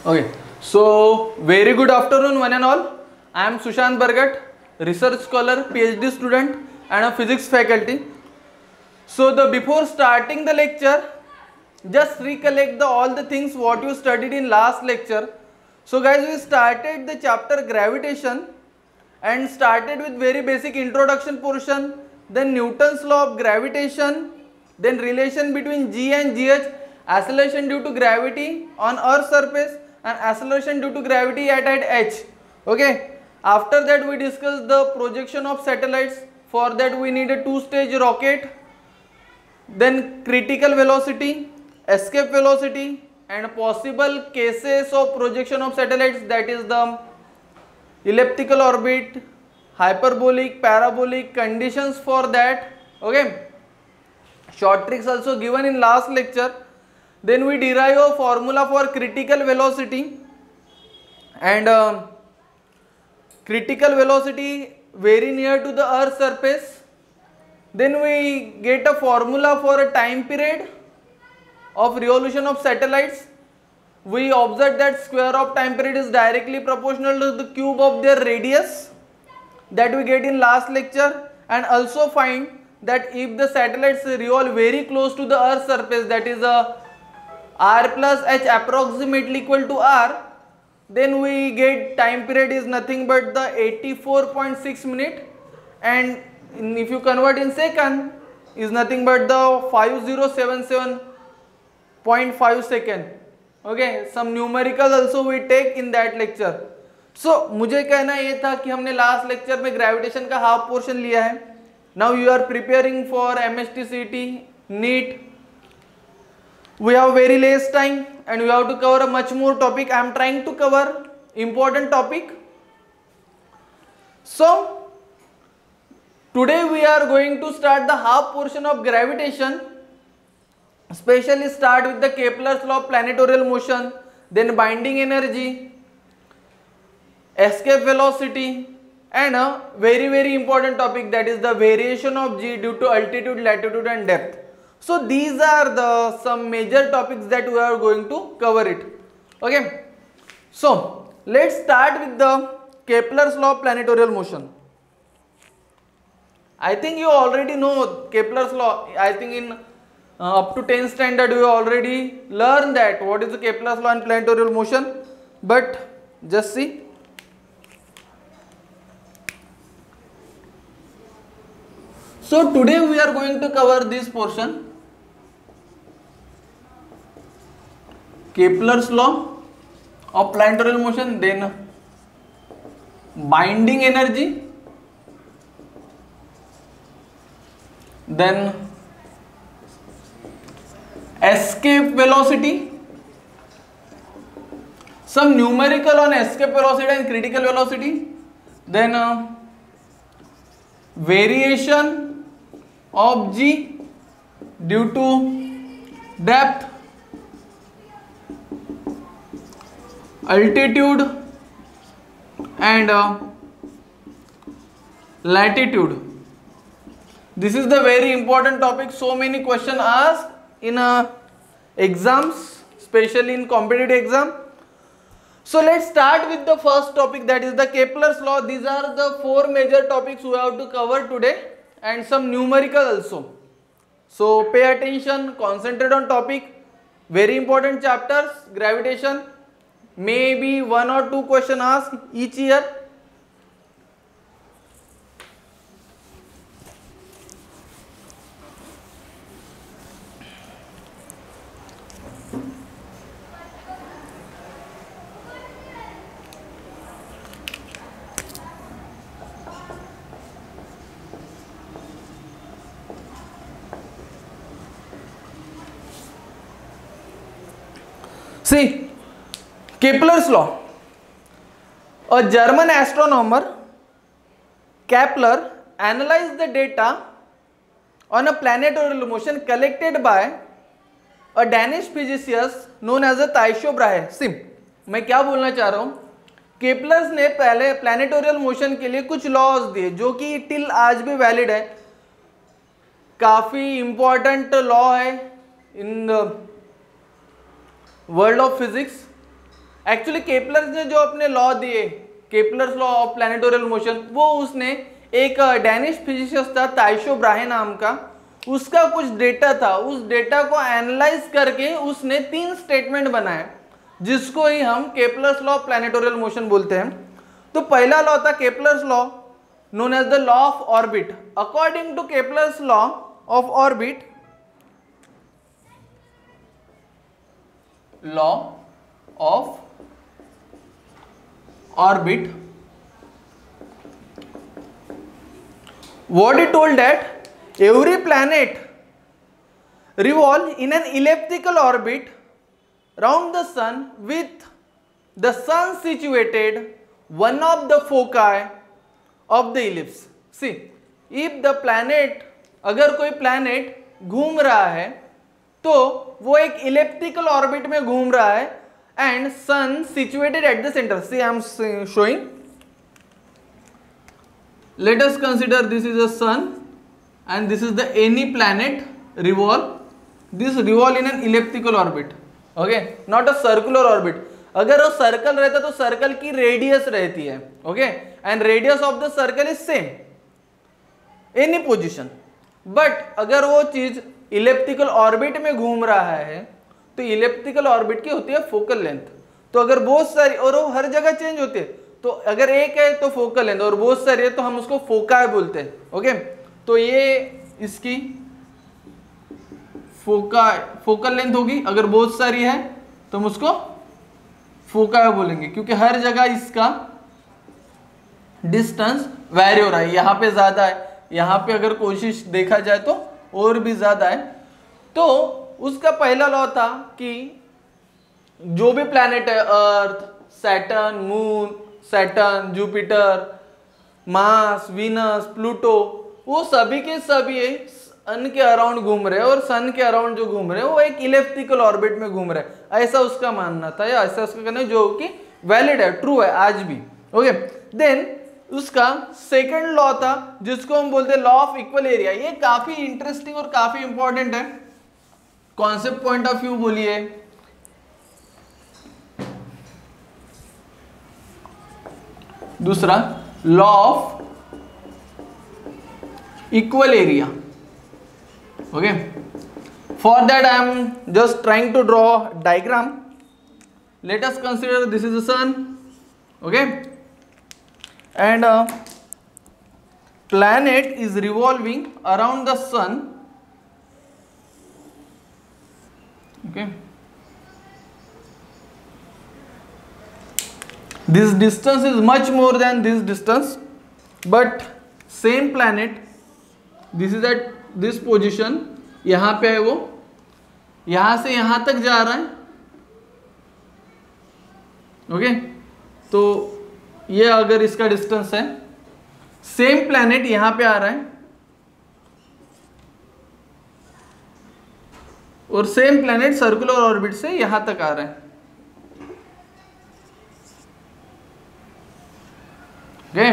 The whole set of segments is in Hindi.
Okay, so very good afternoon one and all. I am Sushant Bargat, research scholar, PhD student and a physics faculty. So before starting the lecture, just recollect all the things what you studied in last lecture. So guys, we started the chapter gravitation and started with very basic introduction portion, then Newton's law of gravitation, then relation between G and GH, acceleration due to gravity on Earth's surface and acceleration due to gravity at H. Okay, after that we discussed the projection of satellites. For that we need a two-stage rocket, then critical velocity, escape velocity and possible cases of projection of satellites, that is the elliptical orbit, hyperbolic, parabolic, conditions for that. Okay, short tricks also given in last lecture. Then we derive a formula for critical velocity, and critical velocity very near to the Earth's surface. Then we get a formula for a time period of revolution of satellites. We observe that square of time period is directly proportional to the cube of their radius, that we get in last lecture, and also find that if the satellites revolve very close to the Earth's surface, that is r plus h approximately equal to r, then we get time period is nothing but the 84.6 minute, and if you convert in second is nothing but the 5077.5 second. Okay, some numerical also we take in that lecture. So मुझे कहना ये था कि हमने लास्ट लेक्चर में ग्रेविटेशन का हाफ पोर्शन लिया है. Now you are preparing for MSTCT, NEET. We have very less time and we have to cover a much more topic. I am trying to cover important topic. So today we are going to start the half portion of gravitation. Especially start with the Kepler's law of planetorial motion, then binding energy, escape velocity, and a very important topic, that is the variation of G due to altitude, latitude and depth. So these are the some major topics that we are going to cover it. Okay, so let's start with the Kepler's law of planetorial motion. I think you already know Kepler's law. I think in up to 10th standard we already learned that what is the Kepler's law and planetorial motion, but just see. So today we are going to cover this portion, Kepler's law of planetorial motion, then binding energy, then escape velocity, some numerical on escape velocity and critical velocity, then variation of G due to depth, altitude and latitude. This is the very important topic. So many questions asked in exams, especially in competitive exam. So let's start with the first topic, that is the Kepler's law. These are the four major topics we have to cover today and some numerical also. So pay attention, concentrate on topic. Very important chapters, gravitation. Maybe one or two questions asked each year. See, Kepler's law. A German astronomer, Kepler, analyzed the data on a planetorial motion collected by a Danish physicist known as a Tycho Brahe. See, मैं क्या बोलना चाह रहा हूँ, केपलर्स ने पहले प्लानिटोरियल मोशन के लिए कुछ लॉज दिए जो कि टिल आज भी वैलिड है. काफ़ी इंपॉर्टेंट लॉ है in the world of physics. Actually Kepler ने जो अपने लॉ दिए, केपलर्स लॉ ऑफ प्लैनेटोरियल मोशन, वो उसने एक डैनिश फिजिसिस्ट था ताइशो ब्राहे नाम का, उसका कुछ डेटा था, उस डेटा को एनालाइज करके उसने 3 स्टेटमेंट बनाए जिसको ही हम केपलर्स लॉ ऑफ प्लैनेटोरियल मोशन बोलते हैं। तो पहला लॉ था Kepler's law known as the law of orbit. According to Kepler's law of orbit, what he told that every planet revolve in an elliptical orbit round the sun with the sun situated one of the foci of the ellipse. See, if the planet, अगर कोई planet घूम रहा है तो वो एक elliptical orbit में घूम रहा है and sun situated at the center. See, I am showing. Let us consider this is a sun and this is the any planet revolve. This revolve in an elliptical orbit. Okay, not a circular orbit. अगर वो सर्कल रहता तो सर्कल की रेडियस रहती है, okay, and radius of the circle is same any position. But अगर वो चीज इलेप्टिकल ऑर्बिट में घूम रहा है तो इलेप्टिकल ऑर्बिट की होती है फोकल लेंथ। तो अगर बहुत सारी, और वो हर जगह चेंज होती है, तो अगर एक है तो फोकल लेंथ और बहुत सारी है तो हम उसको फोका बोलते हैं, ओके। तो ये इसकी फोकल लेंथ होगी, अगर बहुत सारी है तो हम उसको फोका बोलेंगे, क्योंकि हर जगह इसका डिस्टेंस वैरी हो रहा है। यहाँ पे ज्यादा है, यहाँ पे अगर कोशिश देखा जाए तो और भी ज्यादा है। तो उसका पहला लॉ था कि जो भी प्लैनेट है, Earth, Saturn, moon, Saturn, Jupiter, Mars, Venus, Pluto, वो सभी के सभी सन के अराउंड घूम रहे हैं और सन के अराउंड जो घूम रहे हैं वो एक इलेप्टिकल ऑर्बिट में घूम रहे हैं, ऐसा उसका मानना था, या ऐसा उसका कहना जो कि वैलिड है, ट्रू है आज भी, ओके। देन उसका सेकंड लॉ था जिसको हम बोलते हैं लॉ ऑफ इक्वल एरिया। ये काफी इंटरेस्टिंग और काफी इंपॉर्टेंट है, कॉन्सेप्ट पॉइंट ऑफ व्यू बोलिए। दूसरा law of equal area, okay. For that I am just trying to draw a diagram. Let us consider this is the sun, okay, and planet is revolving around the sun, okay. This distance is much more than this distance, but same planet, this is at this position, यहां पे है वो, यहां से यहां तक जा रहा है, ओके। तो ये अगर इसका डिस्टेंस है, सेम प्लैनेट यहां पे आ रहा है और सेम प्लैनेट सर्कुलर ऑर्बिट से यहां तक आ रहा है, ओके।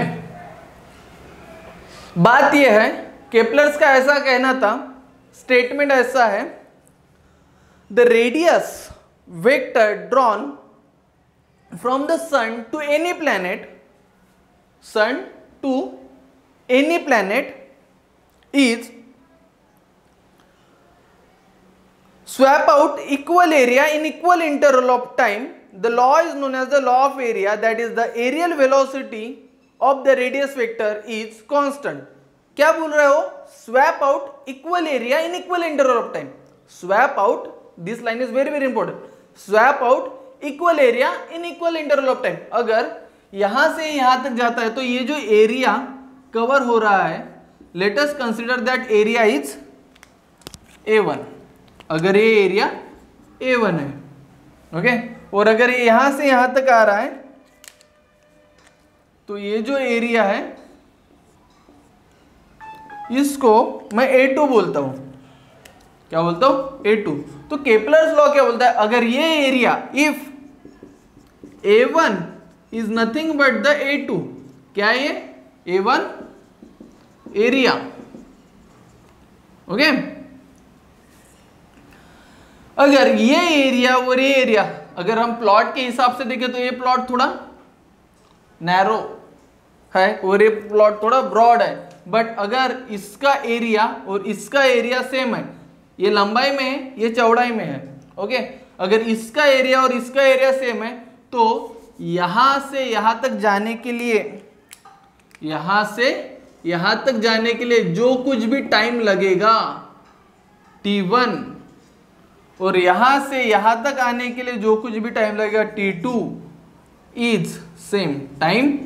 बात यह है, केपलर्स का ऐसा कहना था, स्टेटमेंट ऐसा है, the radius vector drawn from the sun to any planet, sun to any planet is swap out equal area in equal interval of time. The law is known as the law of area, that is the areal velocity of the radius vector is constant. क्या बोल रहे हो? Swap out equal area in equal interval of time. Swap out, this line is very very important, swap out equal area in equal interval of time. अगर यहां से यहां तक जाता है तो ये जो एरिया कवर हो रहा है, let us consider that area is A1। अगर ये एरिया A1 है, ओके, और अगर ये यहां से यहां तक आ रहा है तो ये जो एरिया है इसको मैं A2 बोलता हूं। क्या बोलता हूं? A2। तो केपलर्स लॉ क्या बोलता है? अगर ये area, if A1 is nothing but the A2, क्या है ये? A1 area, okay. अगर ये एरिया और ये एरिया अगर हम प्लॉट के हिसाब से देखें तो ये प्लॉट थोड़ा नैरो है और ये प्लॉट थोड़ा ब्रॉड है, बट अगर इसका एरिया और इसका एरिया सेम है, ये लंबाई में है ये चौड़ाई में है, ओके, अगर इसका एरिया और इसका एरिया सेम है तो यहां से यहां तक जाने के लिए, यहां से यहां तक जाने के लिए जो कुछ भी टाइम लगेगा t1 और यहां से यहां तक आने के लिए जो कुछ भी टाइम लगेगा t2 is same time.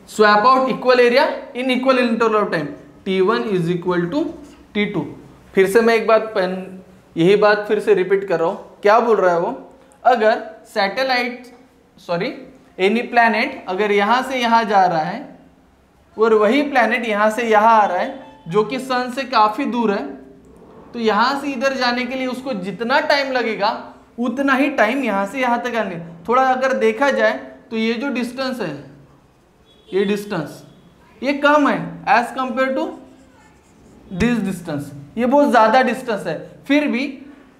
Swap out equal area in equal interval of time, t1 is equal to t2। फिर से मैं एक बात यही बात फिर से रिपीट कर रहा हूं, क्या बोल रहा है वो, अगर सैटेलाइट एनी प्लैनेट अगर यहां से यहां जा रहा है और वही प्लैनेट यहां से यहां आ रहा है जो कि सन से काफी दूर है, तो यहां से इधर जाने के लिए उसको जितना टाइम लगेगा उतना ही टाइम यहां से यहां तक आने। थोड़ा अगर देखा जाए तो ये जो डिस्टेंस है, ये डिस्टेंस ये कम है as compare to this distance, ये बहुत ज्यादा डिस्टेंस है, फिर भी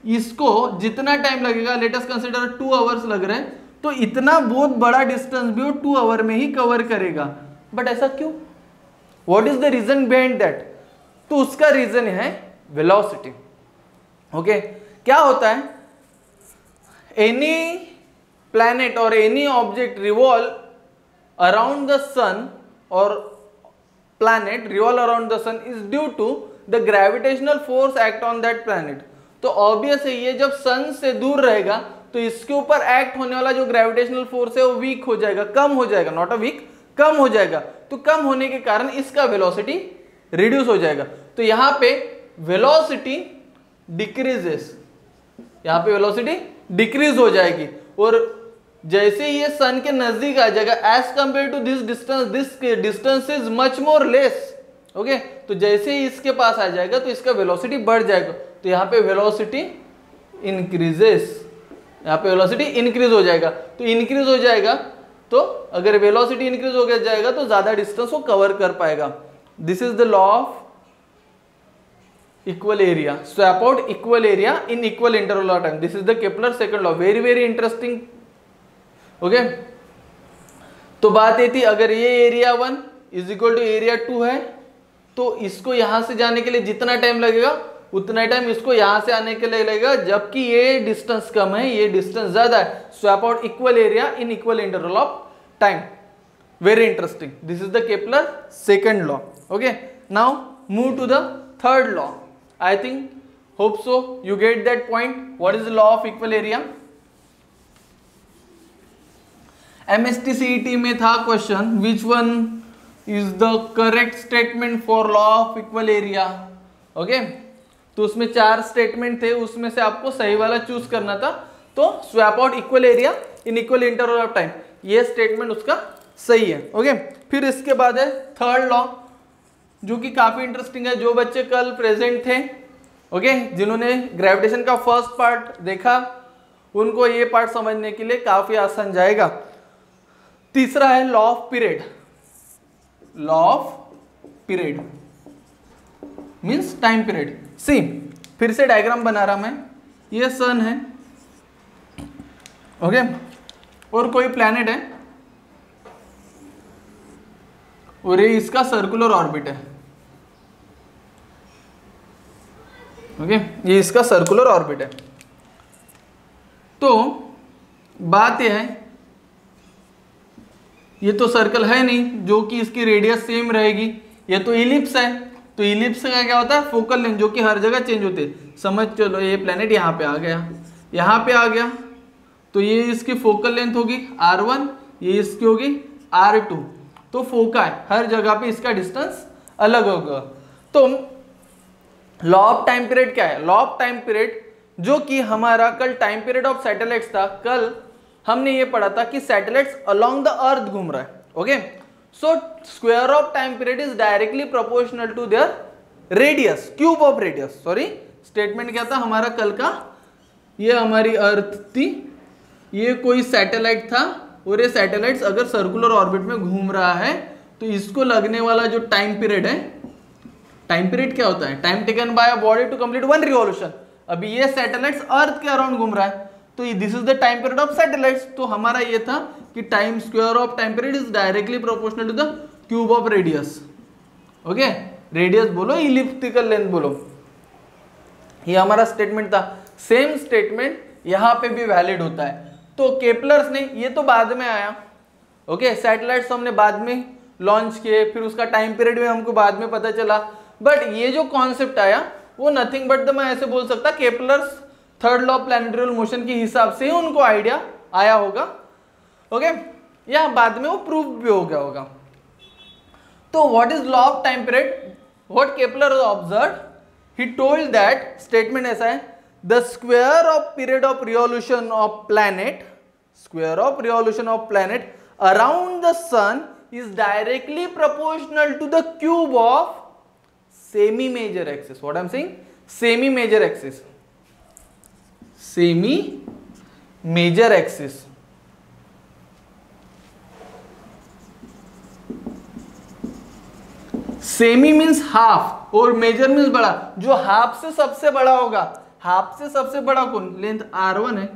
इसको जितना टाइम लगेगा, लेट अस कंसीडर 2 आवर्स लग रहे हैं, तो इतना बहुत बड़ा डिस्टेंस भी वो 2 आवर में ही कवर करेगा। बट ऐसा क्यों? What is the reason behind that? तो उसका रीजन है वेलोसिटी। ओके, क्या होता है, एनी प्लैनेट और any object revolve around the sun और planet revolve around the sun is due to the gravitational force act on that planet। तो ऑब्वियस है ये जब सन से दूर रहेगा तो इसके ऊपर एक्ट होने वाला जो ग्रेविटेशनल फोर्स है वो वीक हो जाएगा, कम हो जाएगा, नॉट अ वीक, कम हो जाएगा। तो कम होने के कारण इसका वेलोसिटी रिड्यूस हो जाएगा। तो यहां पे वेलोसिटी डिक्रीजेस, यहां पे वेलोसिटी डिक्रीज हो जाएगी और जैसे ये सन के नजदीक आ जाएगा as compare to this distance is much more less. Okay, तो जैसे ही इसके पास आ जाएगा तो इसका वेलोसिटी बढ़ जाएगा, तो यहाँ पे वेलोसिटी इंक्रीजेस, यहाँ पे वेलोसिटी इंक्रीज हो जाएगा। तो इंक्रीज हो जाएगा तो अगर वेलोसिटी इंक्रीज हो जाएगा तो ज्यादा डिस्टेंस वो कवर कर पाएगा। This is the law of equal area, swap out equal area in equal interval of time. This is the Kepler second law, very very interesting. Okay, तो बात ये थी, अगर ये area 1 is equal to area 2 है तो इसको यहां से जाने के लिए जितना टाइम लगेगा उतना टाइम इसको यहां से आने के लिए लगेगा, जबकि ये डिस्टेंस कम है, ये डिस्टेंस ज्यादा है। Swap out equal area in equal interval of time, very interesting. This is the Kepler second law. Okay, now move to the third law. I think hope so you get that point. What is the law of equal area? MST-CET में था question, which one is the correct statement for law of equal area. Okay, तो उसमें 4 स्टेटमेंट थे, उसमें से आपको सही वाला चूज करना था। तो swap out equal area in equal interval of time, ये स्टेटमेंट उसका सही है। ओके, फिर इसके बाद है थर्ड लॉ, जो कि काफी इंटरेस्टिंग है। जो बच्चे कल प्रेजेंट थे, ओके, जिन्होंने ग्रेविटेशन का फर्स्ट पार्ट देखा, उनको ये पार्ट समझने के लिए काफी आसान जाएगा। तीसरा है law of period. Law of period means time period. See, फिर से डायग्राम बना रहा मैं, ये सन है, ओके, और कोई प्लैनेट है और ये इसका सर्कुलर ऑर्बिट है। ओके, ये इसका सर्कुलर ऑर्बिट है। तो बात यह है, ये तो सर्कल है नहीं जो कि इसकी रेडियस सेम रहेगी, ये तो इलिप्स है। तो इलिप्स का क्या होता है? फोकल लेंथ, जो कि हर जगह चेंज होते हैं। समझ चलो, ये प्लेनेट यहाँ पे आ गया, यहाँ पे आ गया, तो ये इसकी फोकल लेंथ होगी r1, ये इसकी होगी r2। तो फोका है, हर जगह पे इसका डिस्टेंस अलग होगा। तो लॉ ऑफ टाइम पीरियड क्या है? लॉ ऑफ टाइम पीरियड, जो कि हमारा कल टाइम पीरियड ऑफ सैटेलाइट्स था, कल हमने ये पढ़ा था कि सैटेलाइट्स अलोंग द अर्थ घूम रहा है। Okay, so square of time period is directly proportional to their radius, cube of radius. Sorry, statement क्या था हमारा कल का? ये हमारी अर्थ थी, ये कोई सैटेलाइट था, और ये सैटेलाइट्स अगर सर्कुलर ऑर्बिट में घूम रहा है तो इसको लगने वाला जो टाइम पीरियड है, टाइम पीरियड क्या होता है? Time taken by a body to complete one revolution. अभी ये सैटेलाइट्स अर्थ के अराउंड घूम रहा है, तो this is the time period of satellites. तो हमारा ये था कि time square of time period is directly proportional to the cube of radius. Okay, radius बोलो इलिप्टिकल लेंथ बोलो, ये हमारा स्टेटमेंट था। सेम स्टेटमेंट यहां पे भी वैलिड होता है। तो केपलर्स ने, ये तो बाद में आया, ओके, सैटेलाइट्स हमने बाद में लॉन्च किए, फिर उसका टाइम पीरियड भी हमको बाद में पता चला, बट ये जो कॉन्सेप्ट आया वो नथिंग बट मैं ऐसे बोल सकता Kepler's third law of planetary motion के हिसाब से ही उनको आइडिया आया होगा। ओके, या बाद में वो प्रूव भी हो गया होगा। तो what is law of time period, what Kepler observe, he told that, statement ऐसा है, the square of period of revolution of planet, square of revolution of planet around the sun is directly proportional to the cube of semi major axis. What I am saying? Semi major axis. Semi major axis. Semi means half और major means बड़ा। जो हाफ से सबसे बड़ा होगा, हाफ से सबसे बड़ा कौन, लेंथ r1 है,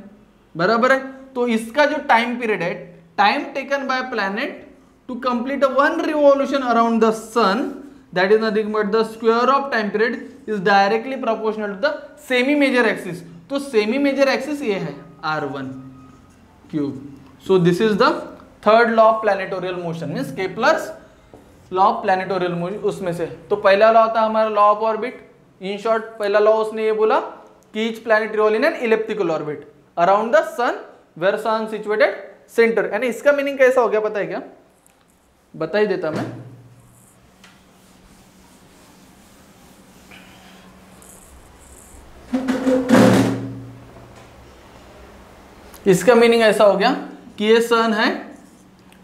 बराबर है। तो इसका जो टाइम पीरियड है, time taken bye planet to complete a one revolution around the sun, that is nothing but the square of time period is directly proportional to the semi major axis. तो semi major axis ये है r1 cube. So this is the third law of planetorial motion, means Kepler's law of planetorial motion। उसमें से तो पहला लॉ था हमारा law of orbit. In short पहला लॉ उसने ये बोला कि each planet revolve in an elliptical orbit around the sun where sun situated center। यानी इसका मीनिंग कैसा हो गया पता है क्या, बता ही देता मैं। इसका मीनिंग ऐसा हो गया कि ये सन है,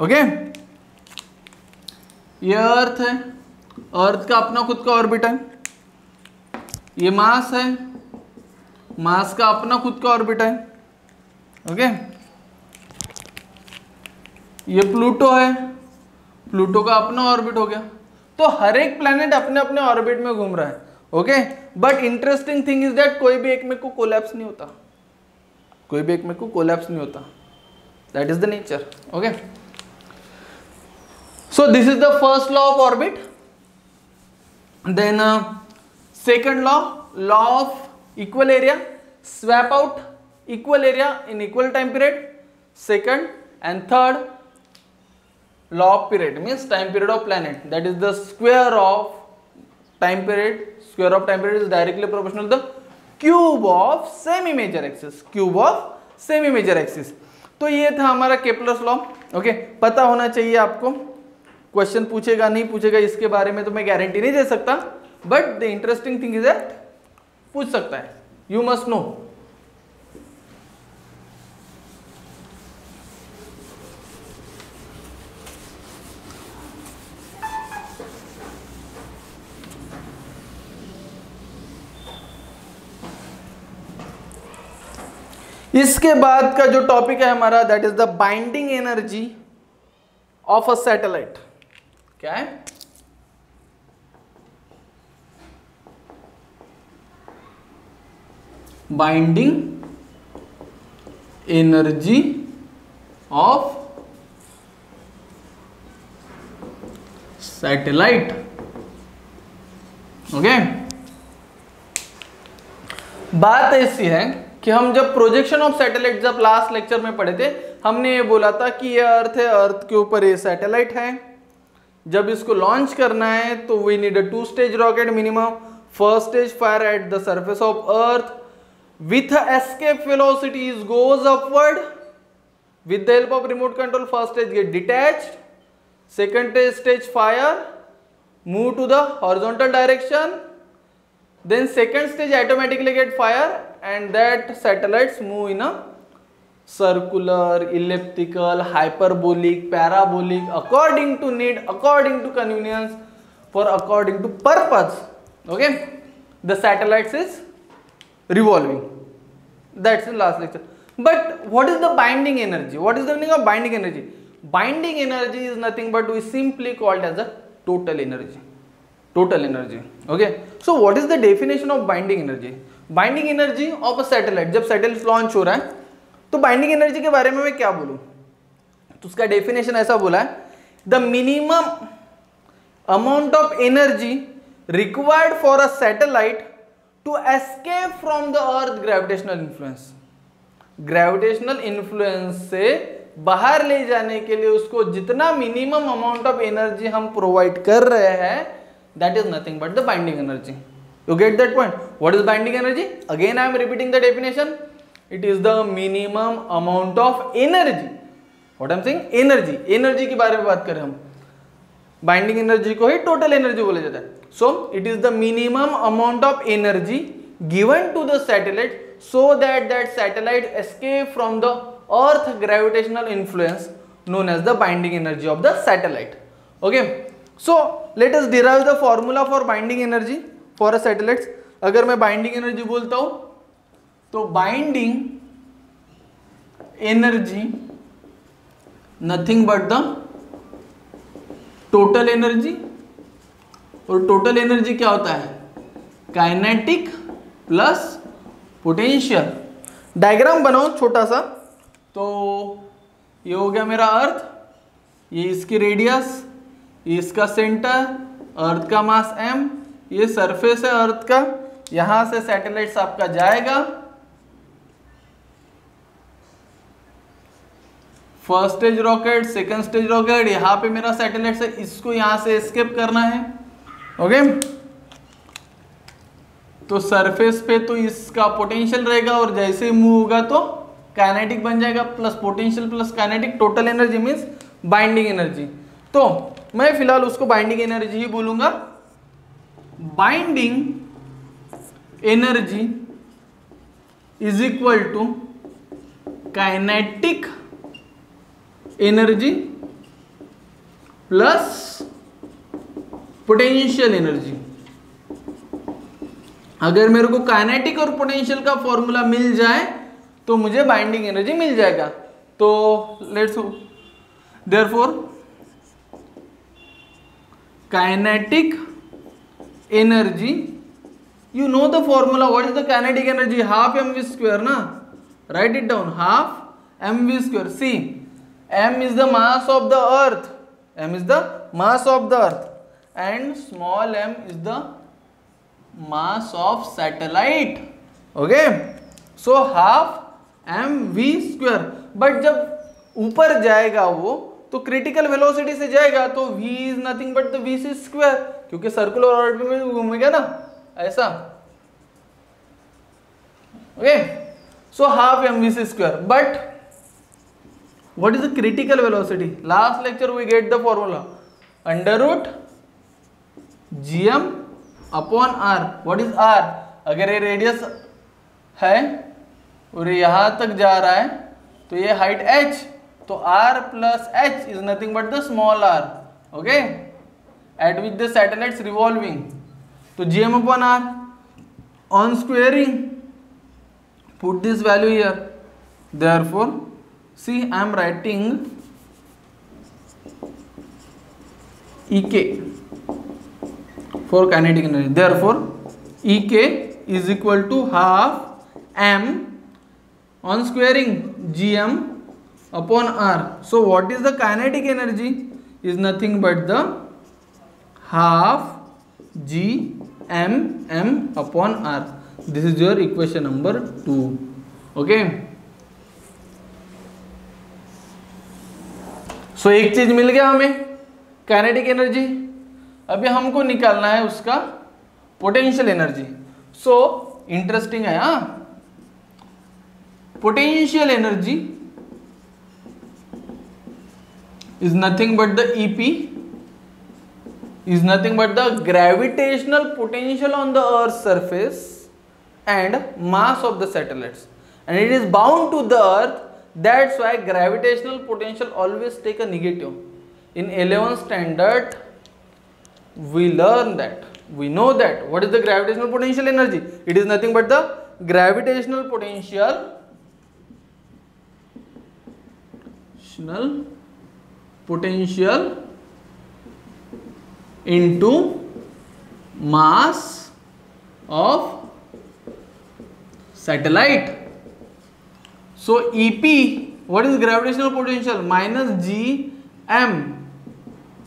ओके, ये अर्थ है, अर्थ का अपना खुद का ऑर्बिट है, ये मास है, मास का अपना खुद का ऑर्बिट है, ओके, ये प्लूटो है, प्लूटो का अपना ऑर्बिट हो गया। तो हर एक प्लैनेट अपने अपने ऑर्बिट में घूम रहा है, okay. But interesting thing is that कोई भी एक में को कोलैप्स नहीं होता, कोई भी एक में को कोलैप्स नहीं होता, that is the nature, okay. So this is the first law of orbit. Then second law, law of equal area, swap out equal area in equal time period, second. And third law of period means time period of planet, that is the square of time period, square of time period is directly proportional to the cube of semi major axis, cube of semi major axis। तो ये था हमारा केपलर्स लॉ, ओके। पता होना चाहिए आपको, क्वेश्चन पूछेगा नहीं पूछेगा इसके बारे में तो मैं गारंटी नहीं दे सकता, but the interesting thing is that पूछ सकता है, यू मस्ट नो। इसके बाद का जो टॉपिक है हमारा, that is the binding energy of a satellite. क्या है, binding energy of satellite, okay. बात ऐसी है कि हम जब प्रोजेक्शन ऑफ सैटेलाइट जब लास्ट लेक्चर में पढ़े थे, हमने ये बोला था कि ये अर्थ है, अर्थ के ऊपर ये सैटेलाइट है। जब इसको लॉन्च करना है तो we need a 2 stage rocket minimum. First stage fire at the surface of earth with escape velocity is goes upward with the help of remote control. First stage get detached, second stage fire move to the horizontal direction, then second stage automatically get fire and that satellites move in a circular, elliptical, hyperbolic, parabolic according to need, according to convenience, for according to purpose. Okay, the satellites is revolving. That's in last lecture. But what is the binding energy? What is the meaning of binding energy? Binding energy is nothing but we simply called as a total energy. Total energy. Okay. So what is the definition of binding energy? Binding energy of a satellite. जब satellite launch हो रहा है, तो बाइंडिंग एनर्जी के बारे में मैं क्या बोलूं, तो उसका डेफिनेशन ऐसा बोला है, the minimum amount of energy required for a satellite to escape from the earth gravitational influence. Gravitational influence से बाहर ले जाने के लिए उसको जितना मिनिमम अमाउंट ऑफ एनर्जी हम प्रोवाइड कर रहे हैं, that is nothing but the binding energy. You get that point? What is binding energy? Again I am repeating the definition. It is the minimum amount of energy. What I am saying? Energy. Energy के बारे में बात करें हम, बाइंडिंग एनर्जी को ही टोटल एनर्जी बोला जाता है। So it is the minimum amount of energy given to the satellite so that satellite escape from the earth gravitational influence known as the binding energy of the satellite. Okay, so let us derive the formula for binding energy for a satellite. अगर मैं बाइंडिंग एनर्जी बोलता हूं तो binding energy nothing but the total energy, और टोटल एनर्जी क्या होता है, काइनेटिक प्लस पोटेंशियल। डायग्राम बनाओ छोटा सा, तो ये हो गया मेरा अर्थ, ये इसकी रेडियस, ये इसका सेंटर, अर्थ का मास m, ये सरफेस है अर्थ का, यहां से सैटेलाइट्स आपका जाएगा, first stage rocket, second stage rocket, यहां पे मेरा सैटेलाइट है, इसको यहां से एस्केप करना है। ओके, तो सरफेस पे तो इसका पोटेंशियल रहेगा और जैसे ही मूव होगा तो काइनेटिक बन जाएगा, plus potential plus kinetic, total energy means binding energy. तो मैं फिलहाल उसको बाइंडिंग एनर्जी ही बोलूंगा। Binding energy is equal to kinetic energy plus potential energy. अगर मेरे को काइनेटिक और पोटेंशियल का फॉर्मूला मिल जाए तो मुझे बाइंडिंग एनर्जी मिल जाएगा। तो let's therefore kinetic energy, you know the formula, what is the kinetic energy, half m v square ना, write it down, half m v square. See m is the mass of the earth, m is the mass of the earth and small m is the mass of satellite. Okay, so half mv square, but जब ऊपर जाएगा वो तो क्रिटिकल वेलोसिटी से जाएगा तो v is nothing but the vc square, क्योंकि सर्कुलर ऑर्बिट में घूमेगा ना ऐसा। Okay, so half mvc square, but what is the critical velocity? Last lecture we get the formula under root gm upon r. What is r? अगर ये रेडियस है और यहाँ तक जा रहा है तो ये हाइट h, तो r plus h is nothing but the small r. Okay, at which the satellites revolving, तो gm upon r on squaring, put this value here. Therefore see, I am writing Ek for kinetic energy. Therefore, Ek is equal to half m on squaring gm upon r. So, what is the kinetic energy? Is nothing but the half g m upon r. This is your equation number 2. Okay. सो एक चीज मिल गया हमें, काइनेटिक एनर्जी। अभी हमको निकालना है उसका पोटेंशियल एनर्जी। सो इंटरेस्टिंग है, हाँ, potential energy is nothing but the EP, is nothing but the gravitational potential on the earth surface and mass of the satellites, and it is bound to the earth. That's why gravitational potential always take a negative. In 11th standard, we learn that, we know that. What is the gravitational potential energy? It is nothing but the gravitational potential into mass of satellite. So EP, what is gravitational potential? Minus Gm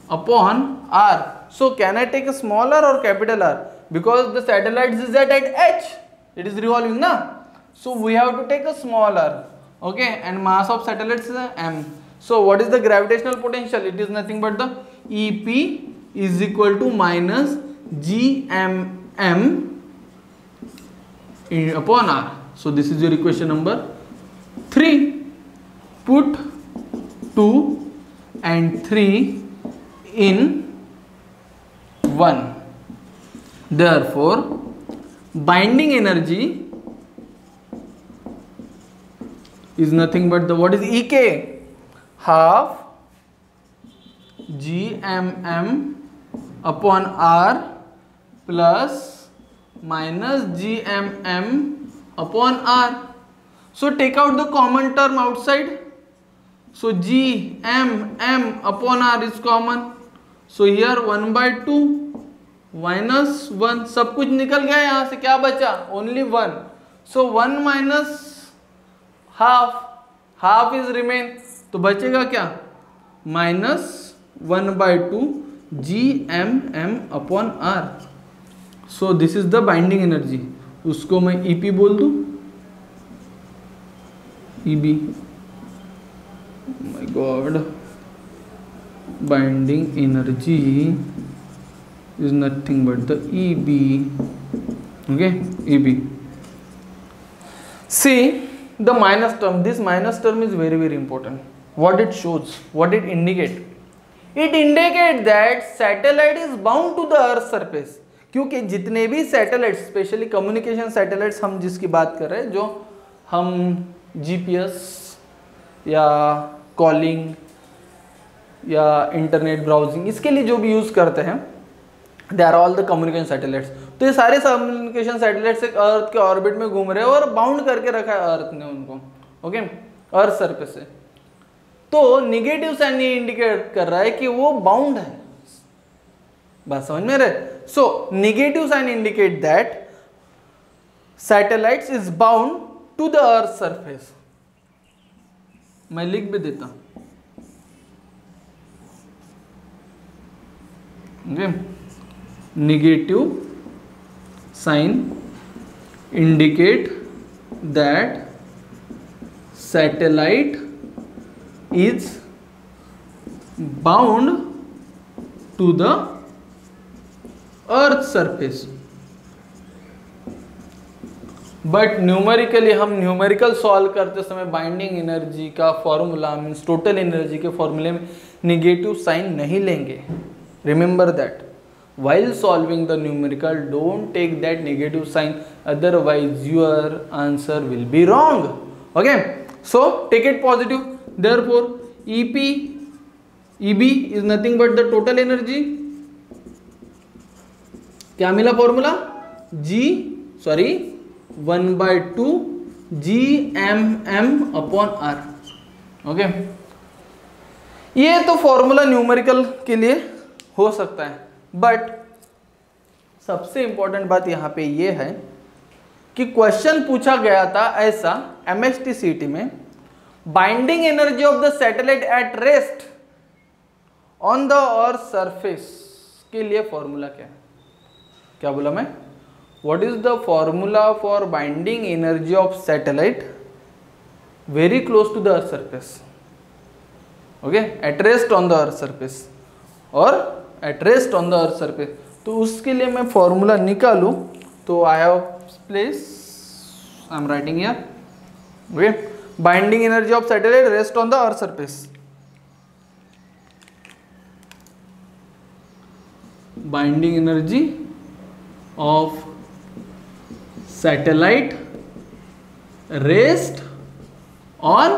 upon R. So can I take a small r or capital R? Because the satellite is at H, it is revolving na. So we have to take a small r. Okay, and mass of satellites is m. So what is the gravitational potential? It is nothing but the EP is equal to minus Gmm upon R. So this is your equation number 3. Put 2 and 3 in 1. Therefore binding energy is nothing but the, what is Ek? Half Gmm upon R plus minus Gmm upon R. So take out the common term outside. So Gmm upon R is common. So here 1 by 2 minus 1, सब कुछ निकल गया, यहाँ से क्या बचा? Only 1. So 1 minus half, half is remain, तो बचेगा क्या? Minus 1 by 2 Gmm upon R. So this is the binding energy. उसको मैं EP बोल दूँ, EB. My God, binding energy is nothing but the EB. Okay, EB. See the minus term. This minus term is very important. What it shows, what it indicates? It indicates that satellite is bound to the earth surface. क्योंकि जितने भी सैटेलाइट्स, स्पेशली कम्युनिकेशन सैटेलाइट्स हम जिसकी बात कर रहे हैं, जो हम GPS या कॉलिंग या इंटरनेट ब्राउजिंग इसके लिए जो भी यूज करते हैं, they are all the communication satellites. तो ये सारे कम्युनिकेशन सैटेलाइट्स एक अर्थ के ऑर्बिट में घूम रहे हैं और बाउंड करके रखा है अर्थ ने उनको. ओके, अर्थ सरफेस से. तो निगेटिव साइन ये इंडिकेट कर रहा है कि वो बाउंड है. बात समझ में रहे? So negative sign indicate that satellites is bound to the earth surface. मैं लिख भी देता हूं. Negative sign indicate that satellite is bound to the earth surface. But numerically हम न्यूमेरिकल सॉल्व करते समय बाइंडिंग एनर्जी का फॉर्मूला मीन्स टोटल एनर्जी के फॉर्मूले में निगेटिव साइन नहीं लेंगे. Remember that while solving the numerical, don't take that negative sign, otherwise your answer will be wrong. Okay, so take it positive. Therefore EB is nothing but the total energy. क्या मिला formula? 1 by 2 Gmm upon R. Okay, ये तो फॉर्मूला न्यूमेरिकल के लिए हो सकता है. बट सबसे इंपॉर्टेंट बात यहां पे ये है कि क्वेश्चन पूछा गया था ऐसा MST-CT में, binding energy of the satellite at rest on the earth surface के लिए फॉर्मूला क्या है? क्या बोला मैं? What is the formula for binding energy of satellite very close to the earth surface? Okay, at rest on the earth surface और at rest on the earth surface. तो उसके लिए मैं फॉर्मूला निकालूं तो I have place, I am writing here. Okay, binding energy of satellite rest on the earth surface. Binding energy of satellite rest on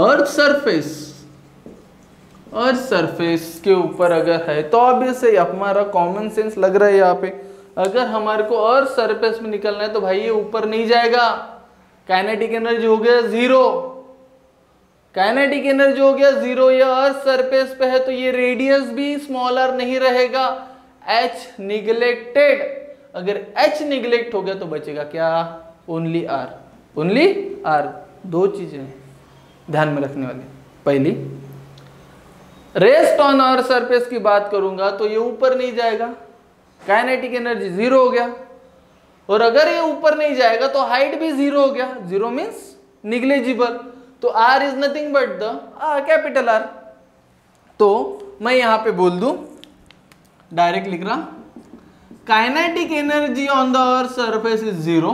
earth surface. Earth surface के ऊपर अगर है तो ऑब्वियसली हमारा कॉमन सेंस लग रहा है यहाँ पे, अगर हमारे को अर्थ सरफेस में निकलना है तो भाई ये ऊपर नहीं जाएगा. काइनेटिक एनर्जी हो गया 0. काइनेटिक एनर्जी हो गया 0. ये अर्थ सरफेस पे है तो ये रेडियस भी स्मॉलर नहीं रहेगा. H neglected. अगर H निगलेक्ट हो गया तो बचेगा क्या? Only R. Only R. दो चीजें ध्यान में रखने वाली। पहली, रेस्ट ऑन आवर सरफेस की बात करूंगा तो ये ऊपर नहीं जाएगा, काइनेटिक एनर्जी जीरो हो गया। और अगर ये ऊपर नहीं जाएगा तो हाइट भी जीरो हो गया। Zero means negligible. तो R is nothing but the capital R. तो मैं यहां पे बोल दूं, डायरेक्ट लिख रहा, kinetic energy on the earth surface is zero